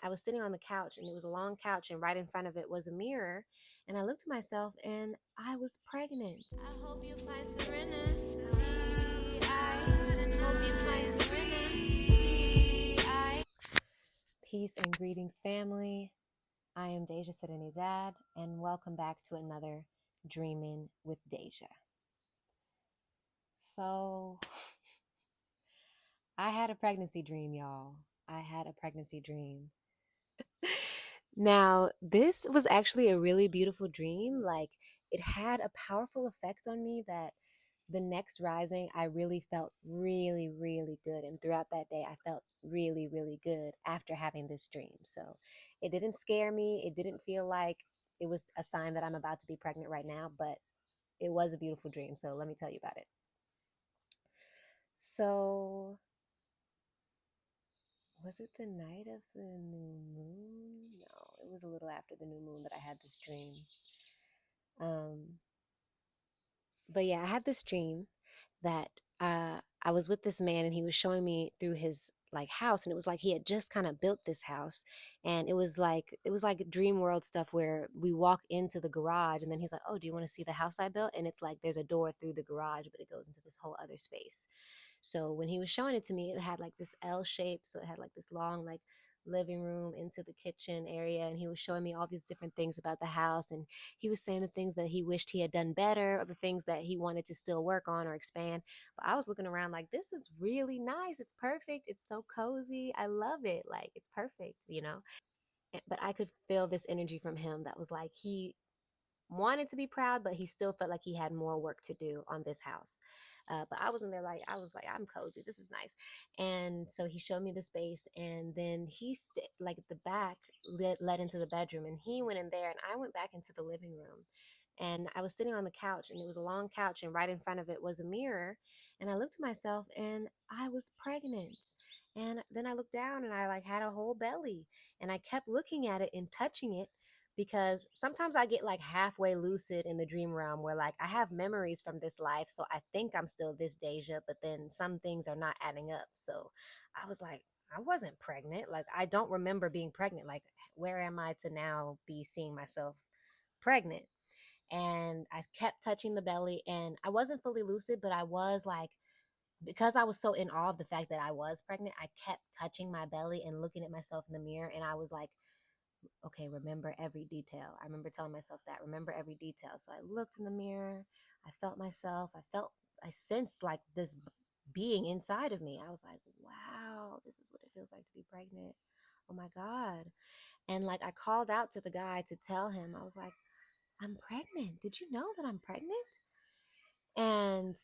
I was sitting on the couch, and it was a long couch, and right in front of it was a mirror. And I looked at myself, and I was pregnant. I hope you find serenity. I hope you find serenity. Peace and greetings, family. I am Daja Dad, and welcome back to another Dreamin' with Daja. So, I had a pregnancy dream, y'all. I had a pregnancy dream. Now, this was actually a really beautiful dream. Like, it had a powerful effect on me that the next rising, I really felt really, really good. And throughout that day, I felt really, really good after having this dream. So it didn't scare me. It didn't feel like it was a sign that I'm about to be pregnant right now, but it was a beautiful dream. So let me tell you about it. So, was it the night of the new moon? No, it was a little after the new moon that I had this dream. But yeah, I had this dream that I was with this man, and he was showing me through his like house, and it was like he had just kind of built this house, and it was like dream world stuff where we walk into the garage, and then he's like, "Oh, do you want to see the house I built?" And it's like there's a door through the garage, but it goes into this whole other space. So when he was showing it to me, it had like this L shape. So it had like this long, like living room into the kitchen area. And he was showing me all these different things about the house. And he was saying the things that he wished he had done better, or the things that he wanted to still work on or expand. But I was looking around like, this is really nice. It's perfect. It's so cozy. I love it. Like, it's perfect. But I could feel this energy from him that was like he wanted to be proud, but he still felt like he had more work to do on this house. But I was in there like, I was like, I'm cozy. This is nice. And so he showed me the space, and then like the back led into the bedroom, and he went in there, and I went back into the living room. And I was sitting on the couch, and it was a long couch, and right in front of it was a mirror. And I looked at myself, and I was pregnant. And then I looked down, and I like had a whole belly, and I kept looking at it and touching it, because sometimes I get like halfway lucid in the dream realm where like I have memories from this life. So I think I'm still this Deja, but then some things are not adding up. So I was like, I wasn't pregnant. Like, I don't remember being pregnant. Like, where am I to now be seeing myself pregnant? And I kept touching the belly, and I wasn't fully lucid, but I was like, because I was so in awe of the fact that I was pregnant, I kept touching my belly and looking at myself in the mirror. And I was like, okay, remember every detail. I remember telling myself that, remember every detail. So I looked in the mirror, I felt myself, I sensed like this being inside of me. I was like, wow, this is what it feels like to be pregnant. Oh my God. And like I called out to the guy to tell him, I was like, I'm pregnant. Did you know that I'm pregnant? And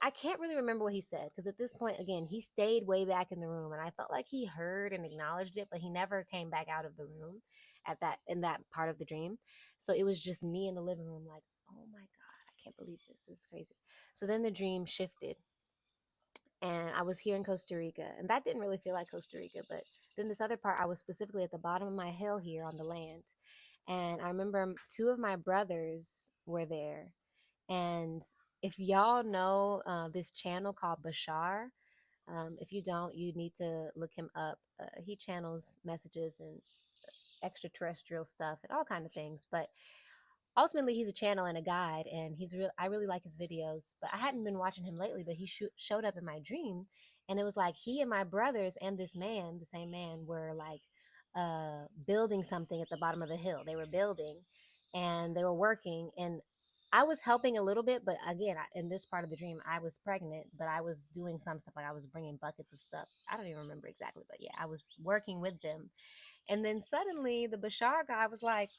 I can't really remember what he said, because at this point, again, he stayed way back in the room, and I felt like he heard and acknowledged it, but he never came back out of the room in that part of the dream. So it was just me in the living room like, oh my God, I can't believe this. This is crazy. So then the dream shifted, and I was here in Costa Rica, and that didn't really feel like Costa Rica. But then this other part, I was specifically at the bottom of my hill here on the land, and I remember two of my brothers were there. And if y'all know this channel called Bashar, if you don't, you need to look him up. He channels messages and extraterrestrial stuff and all kind of things. But ultimately, he's a channel and a guide, and I really like his videos. But I hadn't been watching him lately, but he showed up in my dream, and it was like he and my brothers and this man, the same man, were like building something at the bottom of the hill. They were building, and they were working, and I was helping a little bit. But again, in this part of the dream, I was pregnant, but I was doing some stuff, like I was bringing buckets of stuff. I don't even remember exactly, but yeah, I was working with them. And then suddenly the Bashar guy was like,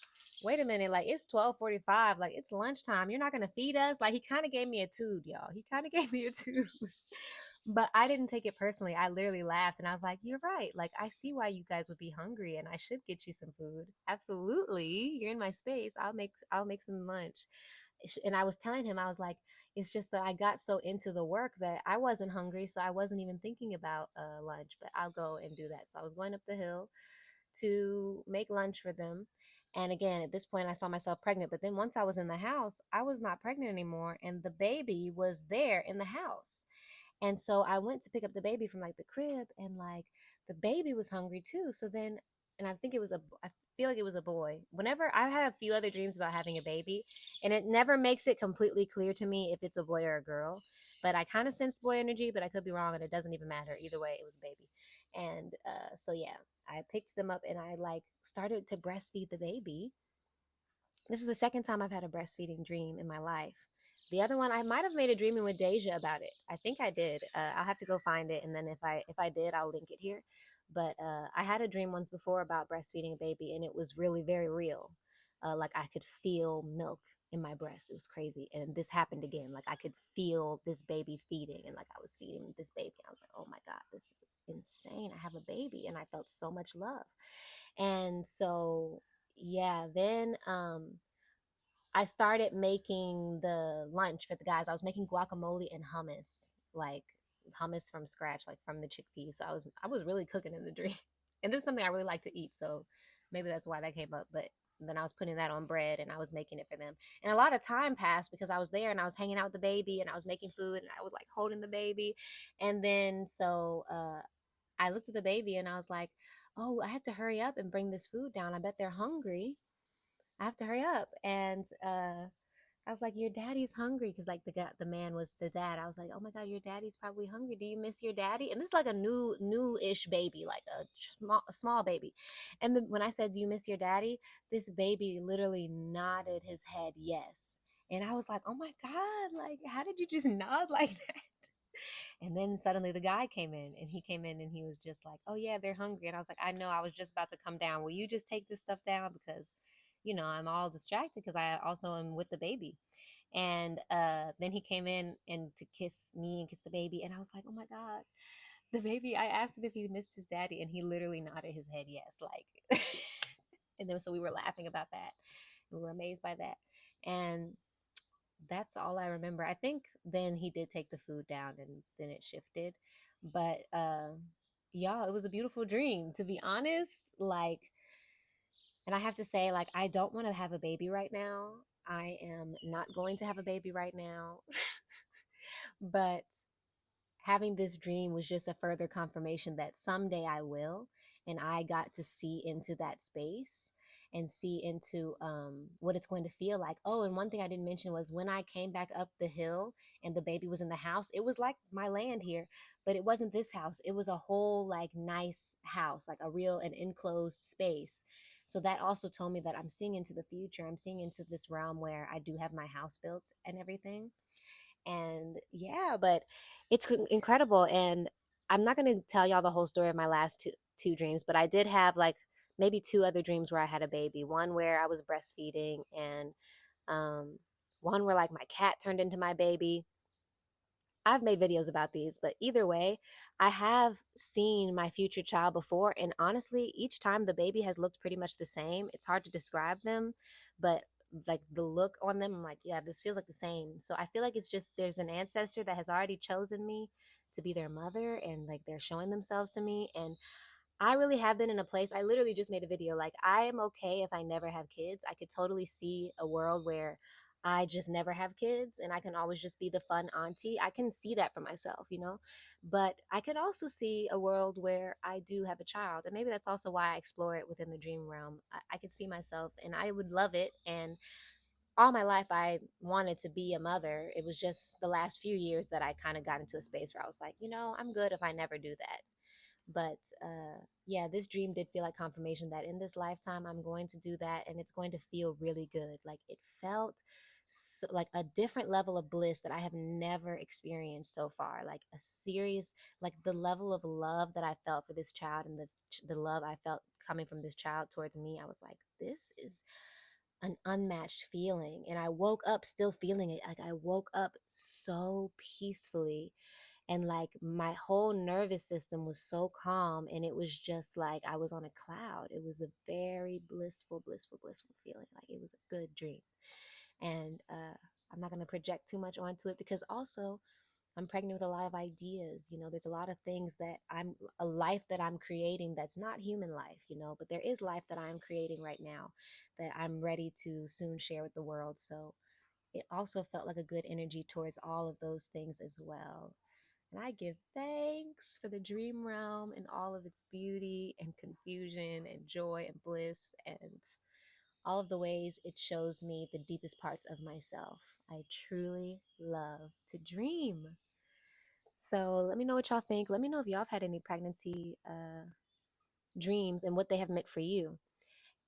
wait a minute, like it's 12:45, like it's lunchtime. You're not gonna feed us? Like, he kind of gave me a toot, y'all. He kind of gave me a toot. But I didn't take it personally. I literally laughed, and I was like, you're right. Like, I see why you guys would be hungry, and I should get you some food. Absolutely. You're in my space. I'll make some lunch. And I was telling him, I was like, it's just that I got so into the work that I wasn't hungry, so I wasn't even thinking about lunch, but I'll go and do that. So I was going up the hill to make lunch for them. And again, at this point, I saw myself pregnant. But then once I was in the house, I was not pregnant anymore. And the baby was there in the house. And so I went to pick up the baby from like the crib, and like the baby was hungry too. So then, and I think it was I feel like it was a boy. Whenever I've had a few other dreams about having a baby, and it never makes it completely clear to me if it's a boy or a girl. But I kind of sensed boy energy, but I could be wrong, and it doesn't even matter. Either way, it was a baby. And so yeah, I picked them up and I like started to breastfeed the baby. This is the second time I've had a breastfeeding dream in my life. The other one, I might have made a dreaming with Deja about it. I think I did. I'll have to go find it, and then if I did, I'll link it here. But I had a dream once before about breastfeeding a baby, and it was really very real. Like I could feel milk in my breast. It was crazy, and this happened again. Like I could feel this baby feeding, and like I was feeding this baby. I was like, oh my god, this is insane. I have a baby, and I felt so much love. And so yeah, then I started making the lunch for the guys. I was making guacamole and hummus, like hummus from scratch, like from the chickpeas. So I was really cooking in the dream. And this is something I really like to eat, so maybe that's why that came up. But then I was putting that on bread and I was making it for them. And a lot of time passed because I was there and I was hanging out with the baby and I was making food and I was like holding the baby. And then so I looked at the baby and I was like, "Oh, I have to hurry up and bring this food down. I bet they're hungry. I have to hurry up." And I was like, "Your daddy's hungry," because like the man was the dad. I was like, "Oh my god, your daddy's probably hungry. Do you miss your daddy?" And this is like a new-ish baby, like a small baby. And then when I said, "Do you miss your daddy?" This baby literally nodded his head yes. And I was like, "Oh my god, like how did you just nod like that?" And then suddenly the guy came in and he came in and he was just like, "Oh yeah, they're hungry." And I was like, "I know, I was just about to come down. Will you just take this stuff down because I'm all distracted because I also am with the baby." And then he came in and to kiss me and kiss the baby, and I was like, "Oh my god, the baby!" I asked him if he missed his daddy, and he literally nodded his head yes, like. And then so we were laughing about that, and we were amazed by that, and that's all I remember. I think then he did take the food down, and then it shifted, but yeah, it was a beautiful dream, to be honest. Like, and I have to say, like, I don't want to have a baby right now. I am not going to have a baby right now. But having this dream was just a further confirmation that someday I will. And I got to see into that space and see into what it's going to feel like. Oh, and one thing I didn't mention was when I came back up the hill and the baby was in the house, it was like my land here, but it wasn't this house. It was a whole like nice house, like a real and enclosed space. So that also told me that I'm seeing into the future. I'm seeing into this realm where I do have my house built and everything. And yeah, but it's incredible. And I'm not going to tell y'all the whole story of my last two dreams, but I did have like maybe two other dreams where I had a baby. One where I was breastfeeding, and um, one where like my cat turned into my baby. I've made videos about these, but either way, I have seen my future child before. And honestly, each time the baby has looked pretty much the same. It's hard to describe them, but like the look on them, I'm like, yeah, this feels like the same. So I feel like it's just there's an ancestor that has already chosen me to be their mother, and like they're showing themselves to me. And I really have been in a place. I literally just made a video. Like, I am okay if I never have kids. I could totally see a world where I just never have kids and I can always just be the fun auntie. I can see that for myself. But I could also see a world where I do have a child. And maybe that's also why I explore it within the dream realm. I could see myself and I would love it. And all my life, I wanted to be a mother. It was just the last few years that I kind of got into a space where I was like, I'm good if I never do that. But yeah, this dream did feel like confirmation that in this lifetime I'm going to do that, and it's going to feel really good. Like it felt like a different level of bliss that I have never experienced so far. Like a serious, like the level of love that I felt for this child, and the love I felt coming from this child towards me. I was like, this is an unmatched feeling. And I woke up still feeling it. Like I woke up so peacefully, and like my whole nervous system was so calm, and it was just like I was on a cloud. It was a very blissful feeling. Like it was a good dream. And I'm not going to project too much onto it because also I'm pregnant with a lot of ideas. There's a lot of things that a life that I'm creating that's not human life, but there is life that I'm creating right now that I'm ready to soon share with the world. So it also felt like a good energy towards all of those things as well. And I give thanks for the dream realm and all of its beauty and confusion and joy and bliss and all of the ways it shows me the deepest parts of myself. I truly love to dream. So let me know what y'all think. Let me know if y'all have had any pregnancy dreams and what they have meant for you.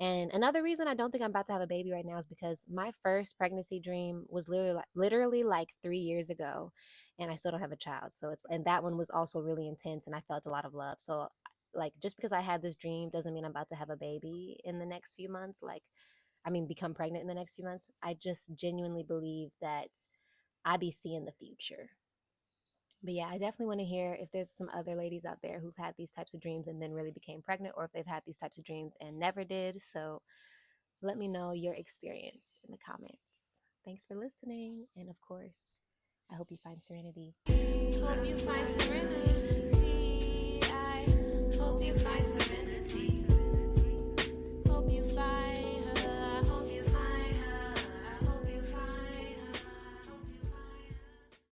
And another reason I don't think I'm about to have a baby right now is because my first pregnancy dream was literally like 3 years ago, and I still don't have a child. So and that one was also really intense, and I felt a lot of love. So like just because I had this dream doesn't mean I'm about to have a baby in the next few months. Like, I mean, become pregnant in the next few months. I just genuinely believe that I be seeing the future. But yeah, I definitely want to hear if there's some other ladies out there who've had these types of dreams and then really became pregnant, or if they've had these types of dreams and never did. So let me know your experience in the comments. Thanks for listening. And of course, I hope you find serenity. Hope you find serenity. I hope you find serenity.